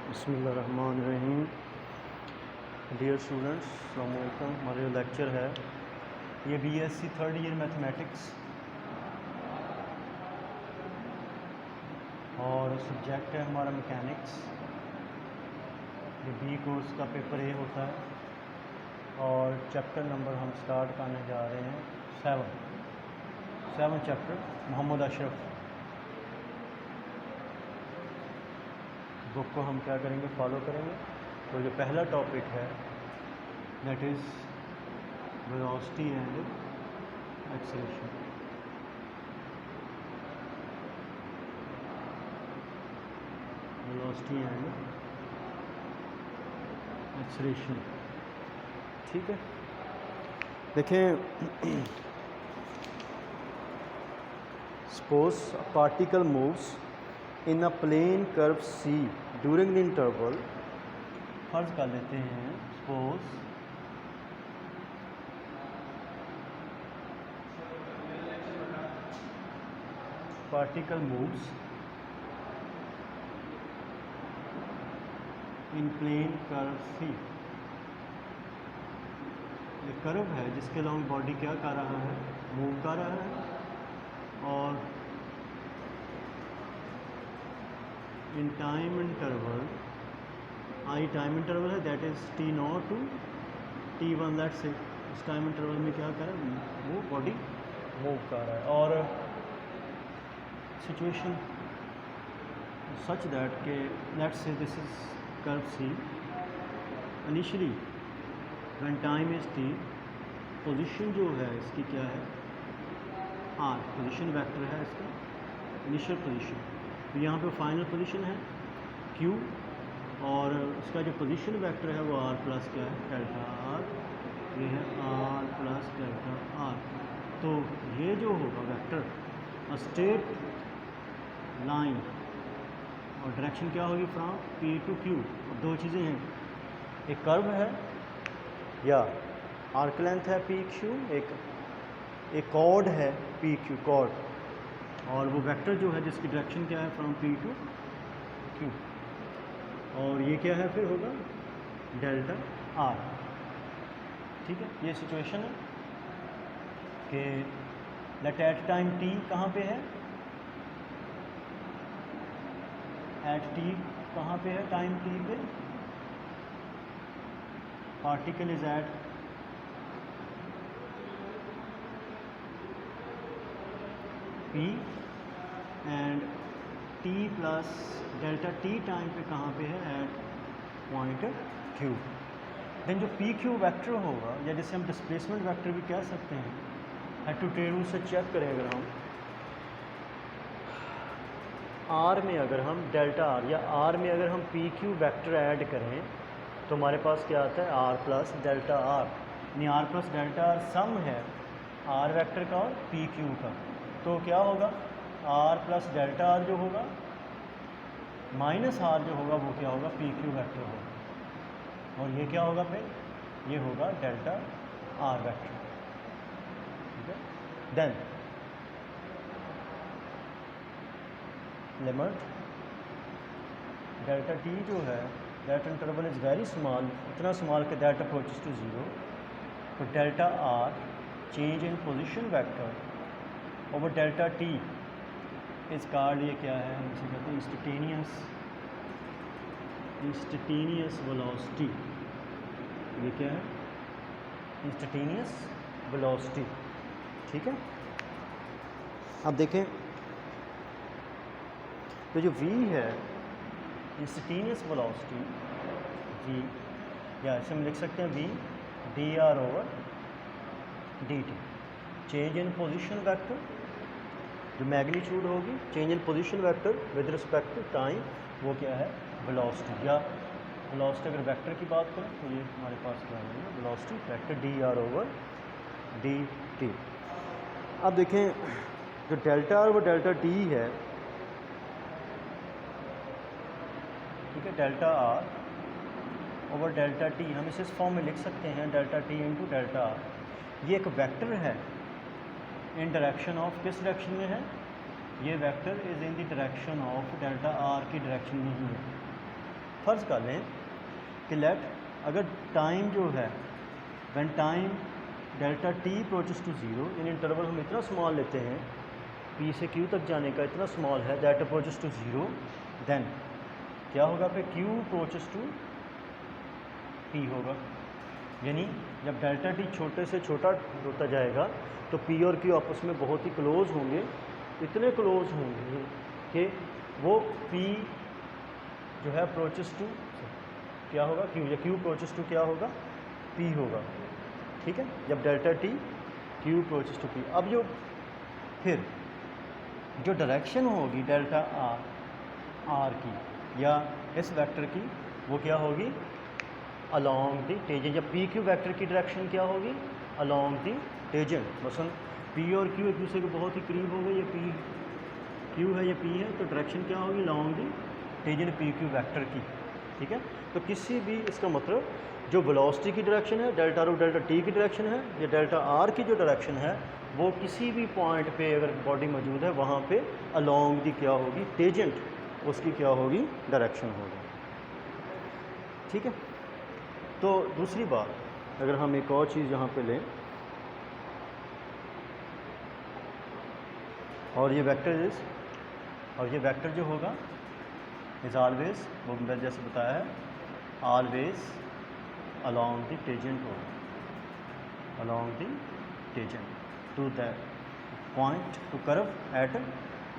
बिस्मिल्लाहिर्रहमानिर्रहीम। Dear students, अस्सलाम वालेकुम। हमारा जो लेक्चर है ये बीएससी थर्ड ईयर मैथमेटिक्स और सब्जेक्ट है हमारा मैकेनिक्स। ये बी कोर्स का पेपर ए होता है और चैप्टर नंबर हम स्टार्ट करने जा रहे हैं 7 चैप्टर मोहम्मद अशरफ बुक को हम क्या करेंगे, फॉलो करेंगे। तो जो पहला टॉपिक है that is velocity and acceleration. Velocity and acceleration, ठीक है। देखें, suppose a particle moves in a plane curve C during the interval. फर्ज कर लेते हैं suppose particle moves in plane curve C। ये कर्व है जिसके लॉन्ग बॉडी क्या कर रहा है, मूव कर रहा है, और in time interval I time interval है that is T0 to T1। Let से इस टाइम इंटरवल में क्या कर रहा है, वो बॉडी मूव कर रहा है। और सिचुएशन सच दैट के लेट से this is curve C initially when time is T, position जो है इसकी क्या है, R पोजीशन वेक्टर है इसका, इनिशियल पोजीशन। तो यहाँ पे फाइनल पोजीशन है Q और उसका जो पोजीशन वेक्टर है वो R प्लस क्या है, डेल्टा R। ये है R प्लस डेल्टा R। तो ये जो होगा वेक्टर स्ट्रेट लाइन और डायरेक्शन क्या होगी, फ्रॉम P टू Q। और दो चीज़ें हैं, एक कर्व है या आर्क लेंथ है PQ, एक कॉर्ड है PQ कॉर्ड, और वो वेक्टर जो है जिसकी डायरेक्शन क्या है, फ्रॉम P टू Q। और ये क्या है फिर होगा डेल्टा R, ठीक है। ये सिचुएशन है कि लेट एट टाइम T कहाँ पे है, एट T कहाँ पे है, टाइम T पे particle is at P and T plus delta T time पे कहाँ पे है, एट पॉइंट Q। देन जो PQ वेक्टर होगा, या जिसे हम डिस्प्लेसमेंट वेक्टर भी कह सकते हैं, हेड टू टेल रूल से चेक करें अगर हम R में अगर हम डेल्टा R या R में अगर हम PQ वेक्टर ऐड करें तो हमारे पास क्या आता है, R प्लस डेल्टा R। यानी R प्लस डेल्टा R सम है R वेक्टर का और PQ का। तो क्या होगा, R प्लस डेल्टा R जो होगा माइनस R जो होगा वो क्या होगा, PQ वेक्टर होगा। और ये क्या होगा फिर, ये होगा डेल्टा R वेक्टर, ठीक है। देन लिमिट डेल्टा T जो है that interval is very small, इतना स्मॉल कि दैट अप्रोचेस टू 0। तो delta R change in position vector over delta T इस कॉल्ड, ये क्या है, हम इसे कहते हैं इंस्टेंटेनियस वेलोसिटी। ये क्या है, इंस्टेंटेनियस वेलोसिटी, ठीक है। अब देखें तो जो V है इंस्टेंटेनियस वेलोसिटी V, या ऐसे हम लिख सकते हैं V dr over dt। Change in position vector जो मैग्नीट्यूड होगी, change in position vector with respect to time, वो क्या है, वेलोसिटी। या वेलोसिटी अगर वेक्टर की बात करें तो ये हमारे पास क्या है, velocity vector dr over dt। अब देखें जो डेल्टा R वो डेल्टा T है, ठीक है, delta R over delta T हम इसे इस फॉर्म में लिख सकते हैं, delta T into delta R। ये एक वेक्टर है इन डायरेक्शन ऑफ, किस डायरेक्शन में है, ये vector is in the direction of delta R की डायरेक्शन में ही है, फ़र्ज़ कर लें कि लेट अगर टाइम जो है when time delta t approaches to zero, in interval हम इतना स्मॉल लेते हैं पी से क्यू तक जाने का इतना स्मॉल है that approaches to zero, then क्या होगा फिर क्यू अप्रोचेस टू पी होगा। यानी जब डेल्टा टी छोटे से छोटा होता जाएगा तो पी और क्यू आपस में बहुत ही क्लोज होंगे, इतने क्लोज होंगे कि वो पी जो है अप्रोचेस टू क्या होगा क्यू, या क्यू अप्रोचेस टू क्या होगा पी होगा। ठीक है, जब delta t Q approaches to P. अब जो फिर जो डायरेक्शन होगी डेल्टा आर की या इस वेक्टर की, वो क्या होगी अलोंग द टेंजेंट। जब पी क्यू वेक्टर की डायरेक्शन क्या होगी अलोंग द टेंजेंट। मसलन पी और क्यू एक दूसरे के बहुत ही करीब हो गए, ये पी क्यू है ये पी है, तो डायरेक्शन क्या होगी along the tangent P Q vector की। ठीक है, तो किसी भी इसका मतलब जो वेलोसिटी की डायरेक्शन है डेल्टा रो डेल्टा टी की डायरेक्शन है, या डेल्टा आर की जो डायरेक्शन है वो किसी भी पॉइंट पे अगर बॉडी मौजूद है वहाँ पे अलोंग दी क्या होगी टेंजेंट, उसकी क्या होगी डायरेक्शन होगी। ठीक है, तो दूसरी बात अगर हम एक और चीज़ यहाँ पे लें, और ये वेक्टर इज, और ये वेक्टर जो होगा इज़ ऑलवेज, वो मैंने जैसे बताया है ऑलवेज अलोंग द टेंजेंट होगा, along the tangent to that point, to curve at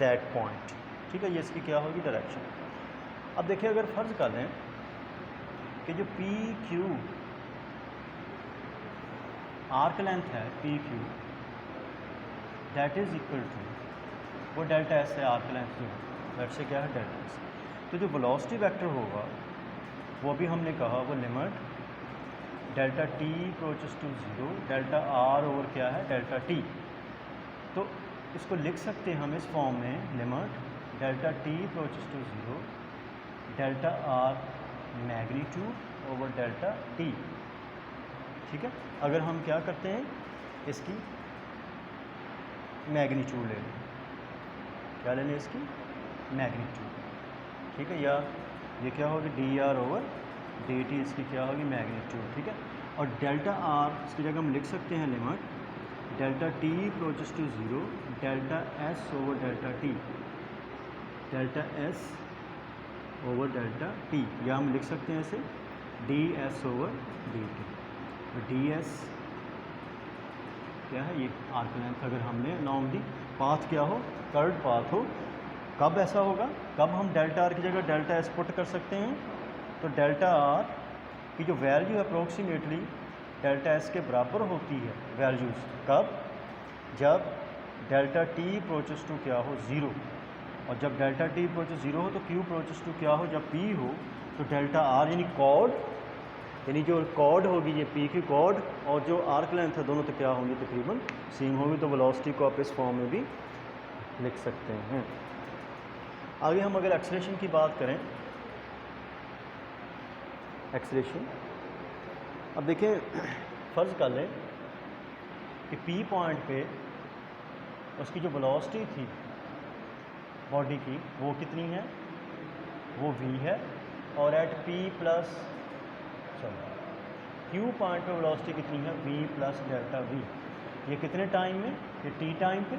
that point. ठीक है, ये इसकी क्या होगी डायरेक्शन। अब देखिए अगर फ़र्ज़ कर लें कि जो पी क्यू आर्क लेंथ है P Q that is equal to वो डेल्टा एस है आर्क लेंथ जो दैट से क्या है डेल्टा एस। तो जो वेलोसिटी वेक्टर होगा वो भी हमने कहा वो limit delta t approaches to zero delta r over क्या है डेल्टा टी। तो इसको लिख सकते हैं हम इस फॉर्म में limit delta t approaches to zero delta r magnitude over delta t. ठीक है, अगर हम क्या करते हैं इसकी मैग्नीट्यूड ले लें, क्या ले लें इसकी मैग्नीट्यूड। ठीक है, या ये क्या होगी D R over d T, इसकी क्या होगी मैग्नीट्यूड। ठीक है, और डेल्टा आर इसकी जगह हम लिख सकते हैं limit delta t approaches to zero delta s over delta t, delta s over delta t, या हम लिख सकते हैं इसे d s over d t. D s क्या है ये आर्क लेंथ, अगर हमने लॉन्ग दी पाथ क्या हो कर्व पाथ हो, कब ऐसा होगा कब हम डेल्टा आर की जगह डेल्टा एस पुट कर सकते हैं। तो डेल्टा आर की जो वैल्यू है अप्रोक्सीमेटली डेल्टा एस के बराबर होती है वैल्यूज़, कब जब डेल्टा टी अप्रोचेस टू क्या हो ज़ीरो, और जब डेल्टा टी अप्रोचेस ज़ीरो हो तो क्यू अप्रोचेस टू क्या हो जब पी हो, तो डेल्टा आर यानी कॉर्ड, यानी जो कॉर्ड होगी ये पी की कॉर्ड और जो आर्क लेंथ है दोनों तो क्या होंगी तकरीबन सेम होगी। तो वेलोसिटी को आप इस फॉर्म में भी लिख सकते हैं। आगे हम अगर एक्सेलरेशन की बात करें, एक्सेलरेशन, अब देखें फ़र्ज़ कर लें कि पी पॉइंट पे उसकी जो वेलोसिटी थी बॉडी की वो कितनी है, वो v है, और at p plus Q point पे वेलोसिटी कितनी है v प्लस डेल्टा v। ये कितने टाइम में, ये t टाइम पे,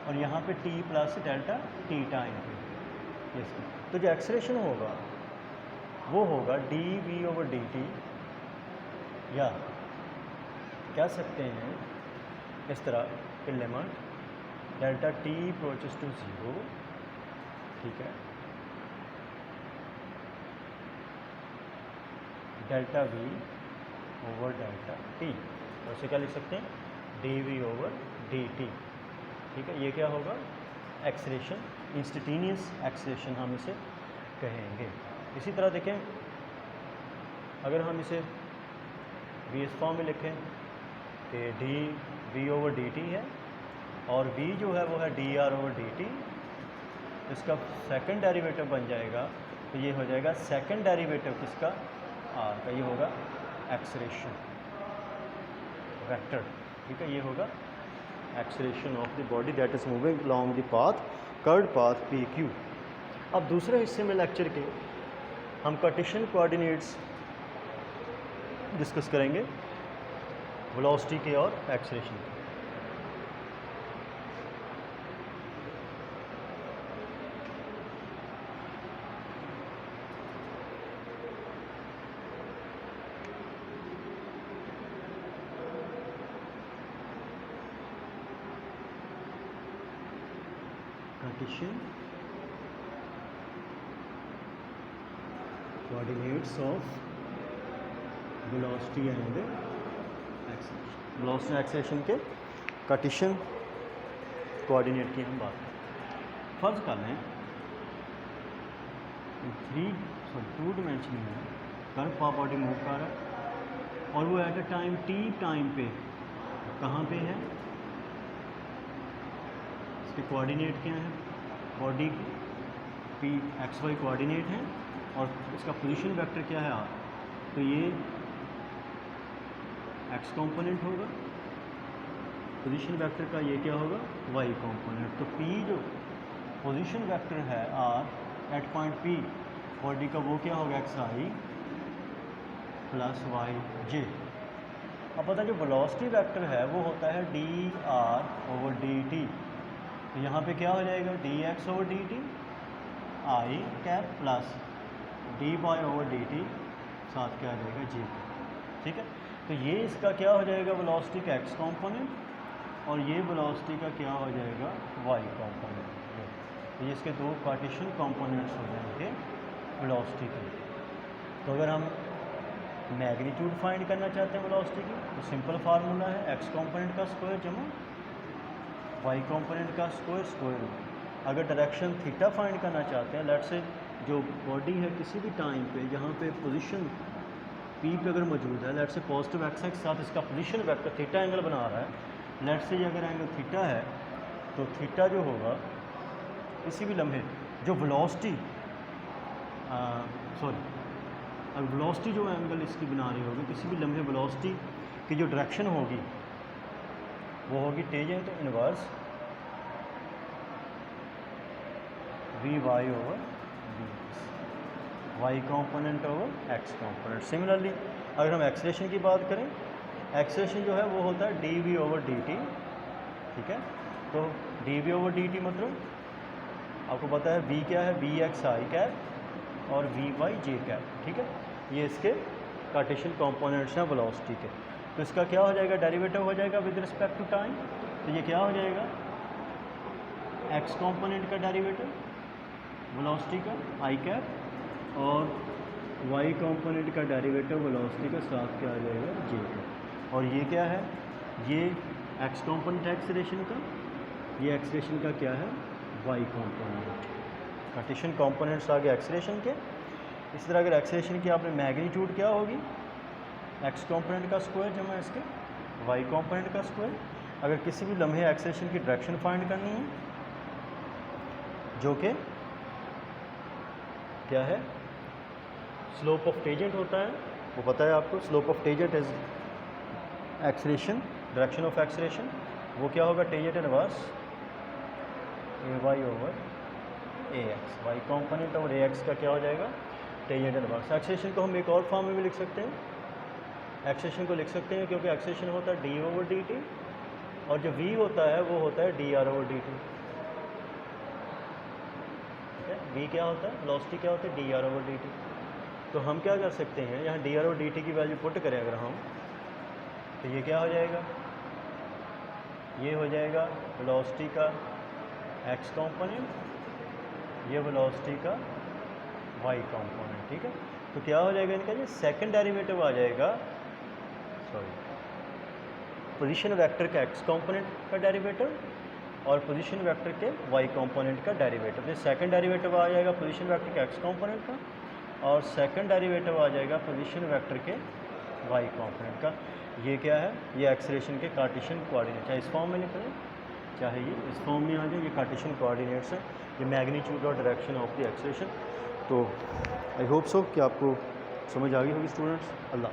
और यहाँ पे t plus delta t time पे। यस, तो जो एक्सेलरेशन होगा वो होगा dv ओवर dt, या कह सकते हैं इस तरह कि limit delta t approaches to zero, ठीक है, delta v over delta t, वैसे क्या लिख सकते हैं dv ओवर dt। ठीक है, ये क्या होगा एक्सेलरेशन, इंस्टेंटेनियस एक्सेलरेशन हम इसे कहेंगे। इसी तरह देखें अगर हम इसे v इस फॉर्म में लिखें कि dv ओवर dt है, और v जो है वो है dr ओवर dt, इसका सेकंड डेरिवेटिव बन जाएगा, तो ये हो जाएगा सेकंड डेरिवेटिव किसका r का, ये होगा एक्सेलरेशन वेक्टर। ठीक है, ये होगा acceleration of the body that is moving along the path curved path P Q. अब दूसरे हिस्से में लेक्चर के हम कार्टेशियन कोऑर्डिनेट्स डिस्कस करेंगे वेलोसिटी के और एक्सेलरेशन के। Cartesian coordinates of velocity and acceleration, velocity acceleration के कार्टेशियन कोऑर्डिनेट की हम बात करें। फर्ज कर लें 2 डिमेंशन में कर्व पावर बॉडी मूव कर रहा है और वो at a time t time पे कहाँ पे है, इसके कोऑर्डिनेट क्या हैं, body p x y coordinate है और इसका पोजीशन वेक्टर क्या है r, तो ये x कंपोनेंट होगा, पोजीशन वेक्टर का ये क्या होगा y कंपोनेंट। तो p जो पोजीशन वेक्टर है r at point p body का वो क्या होगा xi प्लस yj। अब पता जो वेलोसिटी वेक्टर है वो होता है dr/dt, तो यहाँ पे क्या हो जाएगा dx/dt i cap plus dy/dt साथ क्या आ जाएगा j। ठीक है, तो ये इसका क्या हो जाएगा वेलोसिटी का x कंपोनेंट और ये वेलोसिटी का क्या हो जाएगा y कंपोनेंट। तो ये इसके दो कार्टेशियन कंपोनेंट्स हो जाएंगे वेलोसिटी के। तो अगर हम मैग्नीट्यूड फाइंड करना चाहते हैं वेलोसिटी की तो सिंपल फार्मूला है x कंपोनेंट का स्क्वायर जमा y कंपोनेंट का स्क्वायर स्क्वायर रूट। अगर डायरेक्शन थीटा फाइंड करना चाहते हैं, लेट्स से जो बॉडी है किसी भी टाइम पे जहाँ पे पोजीशन p पे अगर मौजूद है, लेट्स से पॉजिटिव एक्स के साथ इसका पोजीशन वेक्टर थीटा एंगल बना रहा है, लेट्स से अगर एंगल थीटा है तो थीटा जो होगा किसी भी लम्हे जो वेलोसिटी अब वेलोसिटी जो एंगल इसकी बना रही होगी किसी भी लम्हे वेलोसिटी की जो डायरेक्शन होगी वो होगी tangent inverse v y over v x, y component over x component. Similarly अगर हम एक्सेलरेशन की बात करें, एक्सेलरेशन जो है वो होता है d v over d t. ठीक है, तो d v over d t मतलब आपको पता है v क्या है, वी एक्स आई कैप और वी वाई जे कैप। ठीक है, ये इसके कार्टेशियन कंपोनेंट्स हैं वेलोसिटी के। तो इसका क्या हो जाएगा डेरिवेटिव हो जाएगा विद रिस्पेक्ट टू टाइम, तो ये क्या हो जाएगा x कंपोनेंट का डेरिवेटिव वेलोसिटी का आई कैप और y कंपोनेंट का डेरिवेटिव वेलोसिटी का साथ क्या आ जाएगा जे कैप। और ये क्या है, ये x कंपोनेंट एक्सेलरेशन का, ये एक्सेलरेशन का क्या है y कंपोनेंट। कार्टेशियन कंपोनेंट्स आ गए एक्सेलरेशन के। इसी तरह अगर एक्सेलरेशन की आपने मैग्नीट्यूड क्या होगी x कंपोनेंट का स्क्वायर जमा इसके y कंपोनेंट का स्क्वायर। अगर किसी भी लम्हे एक्सेलरेशन की डायरेक्शन फाइंड करनी है जो कि क्या है स्लोप ऑफ टेंजेंट होता है, वो पता है आपको, slope of tangent is acceleration direction of acceleration, वो क्या होगा टेंजेंट इनवर्स ए वाई ओवर ए एक्स, वाई कंपोनेंट और ए एक्स का क्या हो जाएगा टेंजेंट इनवर्स। एक्सेलरेशन को हम एक और फॉर्म में भी लिख सकते हैं, एक्सेलरेशन को लिख सकते हैं क्योंकि एक्सेलरेशन होता है डी ओवर डी टी और जो v होता है वो होता है D R over d t. ठीक है, v क्या होता है वेलोसिटी क्या होता है D R over d T. तो हम क्या कर सकते हैं यहाँ D R over d T की वैल्यू पुट करें अगर हम, तो ये क्या हो जाएगा, ये हो जाएगा वेलोसिटी का x कंपोनेंट, ये वेलोसिटी का y कंपोनेंट। ठीक है, तो क्या हो जाएगा इनका, ये सेकंड डेरिवेटिव आ जाएगा, पोजीशन वेक्टर का x कंपोनेंट का डेरिवेटिव और पोजीशन वेक्टर के y कंपोनेंट का डेरिवेटिव। ये सेकंड डेरिवेटिव आ जाएगा पोजीशन वेक्टर के x कंपोनेंट का और सेकंड डेरिवेटिव आ जाएगा पोजीशन वेक्टर के y कंपोनेंट का। ये क्या है, ये एक्सेलरेशन के कार्टेशियन कोऑर्डिनेट, चाहे इस फॉर्म में निकले चाहे ये इस फॉर्म में आ जाए, ये कार्टेशियन कोऑर्डिनेट्स हैं, ये मैग्नीट्यूड और डायरेक्शन ऑफ द एक्सेलरेशन। तो आई होप सो कि आपको समझ आ गई होगी स्टूडेंट्स। अल्लाह।